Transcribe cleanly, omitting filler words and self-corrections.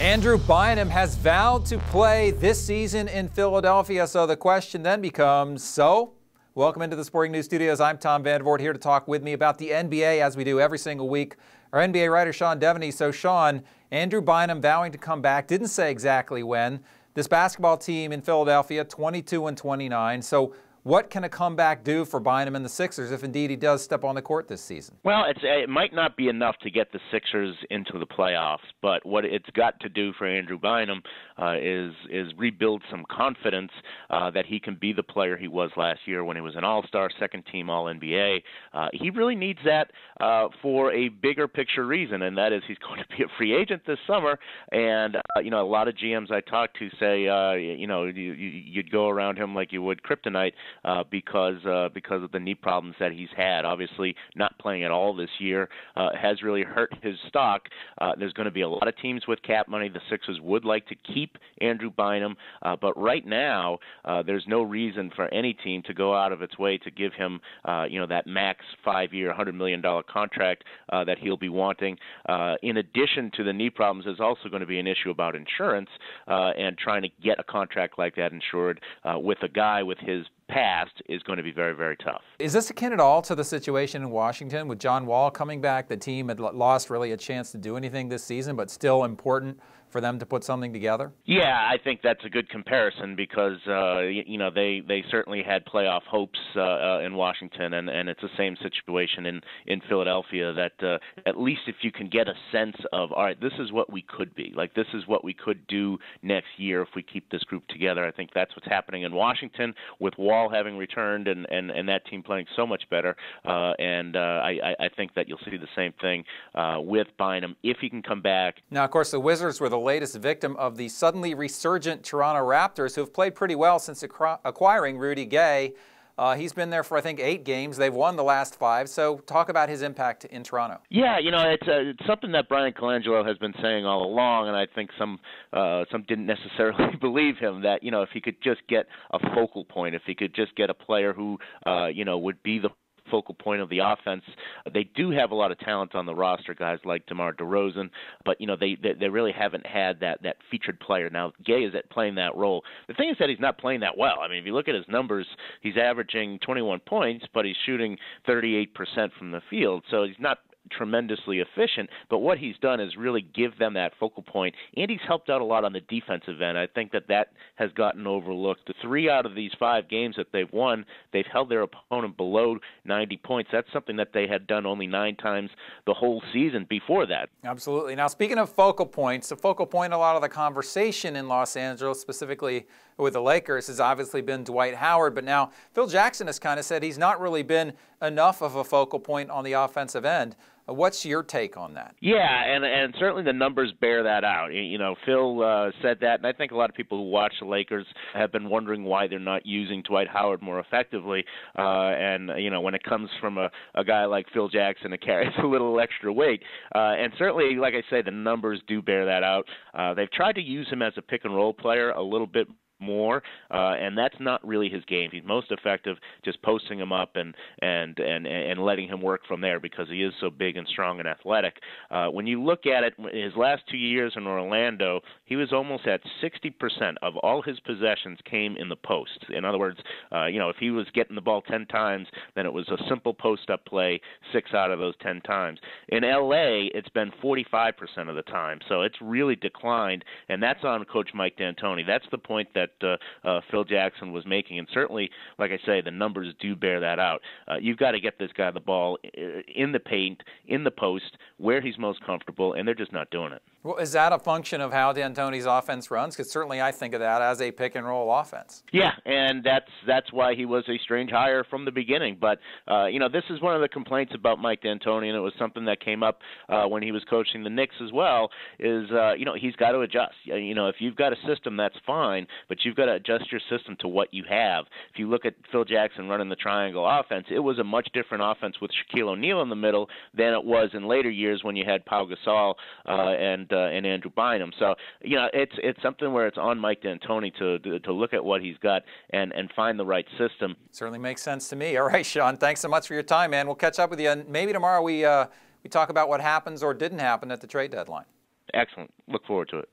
Andrew Bynum has vowed to play this season in Philadelphia, so the question then becomes, welcome into the Sporting News Studios. I'm Tom Vandervoort, here to talk with me about the NBA, as we do every single week. Our NBA writer, Sean Devaney. So, Sean, Andrew Bynum vowing to come back, didn't say exactly when. This basketball team in Philadelphia, 22-29. So, what can a comeback do for Bynum and the Sixers if indeed he does step on the court this season? Well, it might not be enough to get the Sixers into the playoffs, but what it's got to do for Andrew Bynum is rebuild some confidence that he can be the player he was last year when he was an All-Star, second-team All-NBA. He really needs that for a bigger picture reason, and that is he's going to be a free agent this summer. And a lot of GMs I talk to say, you'd go around him like you would kryptonite. Because of the knee problems that he's had. Obviously, not playing at all this year has really hurt his stock. There's going to be a lot of teams with cap money. The Sixers would like to keep Andrew Bynum, but right now there's no reason for any team to go out of its way to give him that max 5-year, $100 million contract that he'll be wanting. In addition to the knee problems, there's also going to be an issue about insurance and trying to get a contract like that insured with a guy with his past is going to be very, very tough. Is this akin at all to the situation in Washington with John Wall coming back? The team had lost really a chance to do anything this season, but still important for them to put something together? Yeah, I think that's a good comparison because, they certainly had playoff hopes in Washington, and it's the same situation in Philadelphia that at least if you can get a sense of, all right, this is what we could be. Like, this is what we could do next year if we keep this group together. I think that's what's happening in Washington with Wall having returned and that team playing so much better. I think that you'll see the same thing with Bynum if he can come back. Now, of course, the Wizards were the latest victim of the suddenly resurgent Toronto Raptors, who have played pretty well since acquiring Rudy Gay. He's been there for, I think, 8 games. They've won the last 5. So talk about his impact in Toronto. Yeah, it's something that Brian Colangelo has been saying all along, and I think some didn't necessarily believe him, that, if he could just get a focal point, if he could just get a player who, would be the focal point of the offense. They do have a lot of talent on the roster, guys like DeMar DeRozan, but they really haven't had that featured player. Now Gay is playing that role. The thing is that he's not playing that well. I mean, if you look at his numbers, he's averaging 21 points, but he's shooting 38% from the field, so he's not tremendously efficient, but what he's done is really give them that focal point, and he's helped out a lot on the defensive end. I think that has gotten overlooked. The 3 out of these 5 games that they've won, they've held their opponent below 90 points. That's something that they had done only 9 times the whole season before that. Absolutely. Now, speaking of focal points, the focal point a lot of the conversation in Los Angeles, specifically with the Lakers, has obviously been Dwight Howard, but now Phil Jackson has kind of said he's not really been enough of a focal point on the offensive end. What's your take on that? Yeah, and certainly the numbers bear that out. Phil said that, and I think a lot of people who watch the Lakers have been wondering why they're not using Dwight Howard more effectively. When it comes from a guy like Phil Jackson, it carries a little extra weight. And certainly, like I say, the numbers do bear that out. They've tried to use him as a pick-and-roll player a little bit more, and that's not really his game. He's most effective just posting him up and letting him work from there because he is so big and strong and athletic. When you look at it, his last 2 years in Orlando, he was almost at 60% of all his possessions came in the post. In other words, if he was getting the ball 10 times, then it was a simple post-up play 6 out of those 10 times. In L.A., it's been 45% of the time, so it's really declined, and that's on Coach Mike D'Antoni. That's the point that Phil Jackson was making, and certainly, like I say, the numbers do bear that out. You've got to get this guy the ball in the paint, in the post, where he's most comfortable, and they're just not doing it. Well, is that a function of how D'Antoni's offense runs? Because certainly I think of that as a pick-and-roll offense. Yeah, and that's why he was a strange hire from the beginning. But, this is one of the complaints about Mike D'Antoni, and it was something that came up when he was coaching the Knicks as well, is, he's got to adjust. If you've got a system, that's fine, but you've got to adjust your system to what you have. If you look at Phil Jackson running the triangle offense, it was a much different offense with Shaquille O'Neal in the middle than it was in later years when you had Pau Gasol and Andrew Bynum. So, it's something where it's on Mike D'Antoni to look at what he's got and find the right system. Certainly makes sense to me. All right, Sean, thanks so much for your time, man. We'll catch up with you, and maybe tomorrow we talk about what happens or didn't happen at the trade deadline. excellent. Look forward to it.